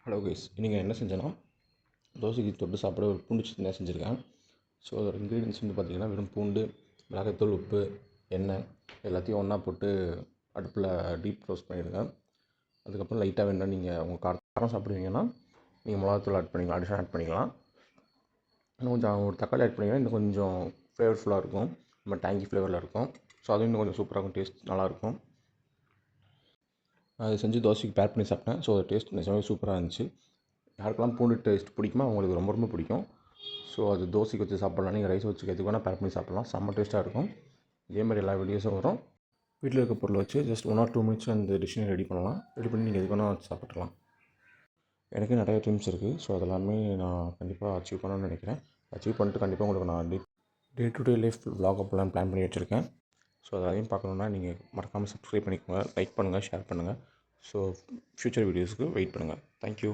Hello guys, இன்றைக்கி என்ன செஞ்சேன்னா தோசைக்கு தொட்டு சாப்பிட ஒரு பூண்டு சட்னி செஞ்சுருக்கேன். ஸோ அதோட இன்க்ரீடியன்ஸ் வந்து பார்த்திங்கன்னா வெறும் பூண்டு, மிளகாய்த்தூள், உப்பு, எண்ணெய் எல்லாத்தையும் ஒன்றா போட்டு அடுப்பில் டீப் ரோஸ்ட் பண்ணிடுங்க. அதுக்கப்புறம் லைட்டாக வேணால் நீங்கள் உங்கள் காரம் சாப்பிடுவீங்கன்னா நீங்கள் மிளகாத்தூள் ஆட் பண்ணிக்கலாம், அடிஷன் ஆட் பண்ணிக்கலாம். இன்னும் கொஞ்சம் ஒரு தக்காளி ஆட் பண்ணிங்கன்னா இன்னும் கொஞ்சம் ஃப்ளேவர்ஃபுல்லாக இருக்கும், நம்ம டேங்கி ஃப்ளேவரில் இருக்கும். ஸோ அதுவும் இன்னும் கொஞ்சம் சூப்பராக இருக்கும், டேஸ்ட் நல்லாயிருக்கும். அது செஞ்சு தோசைக்கு பேர் பண்ணி சாப்பிட்டேன். ஸோ அது டேஸ்ட் நிஜமாவே சூப்பராக இருந்துச்சு. யாருக்கெல்லாம் பூண்டு டேஸ்ட் பிடிக்குமோ அவங்களுக்கு ரொம்ப ரொம்ப பிடிக்கும். ஸோ அது தோசைக்கு வச்சு சாப்பிட்லாம், நீங்கள் ரைஸ் வச்சு எதுக்கு வேணால் பேர் பண்ணி சாப்பிட்லாம், செம்ம டேஸ்ட்டாக இருக்கும். இதே மாதிரி எல்லா வீடியோஸும் வரும். வீட்டில் இருக்க பொருளை வச்சு ஜஸ்ட் 1 or 2 மினிட்ஸ் அந்த டிஷ்ஷை ரெடி பண்ணலாம். ரெடி பண்ணி நீங்கள் எதுக்கு வேணால் வச்சு சாப்பிட்லாம். எனக்கு நிறைய ட்ரீம்ஸ் இருக்குது. ஸோ அதெல்லாமே நான் கண்டிப்பாக அச்சீவ் பண்ணணும்னு நினைக்கிறேன். அச்சீவ் பண்ணிட்டு கண்டிப்பாக உங்களுக்கு நான் day to day life vlog அப்போலாம் பிளான் பண்ணி வச்சுருக்கேன். ஸோ அதையும் பார்க்கணுன்னா நீங்கள் மறக்காமல் சப்ஸ்கிரைப் பண்ணிக்கோங்க, லைக் பண்ணுங்கள், ஷேர் பண்ணுங்கள். ஸோ ஃப்யூச்சர் வீடியோஸுக்கு வெயிட் பண்ணுங்கள். தேங்க்யூ.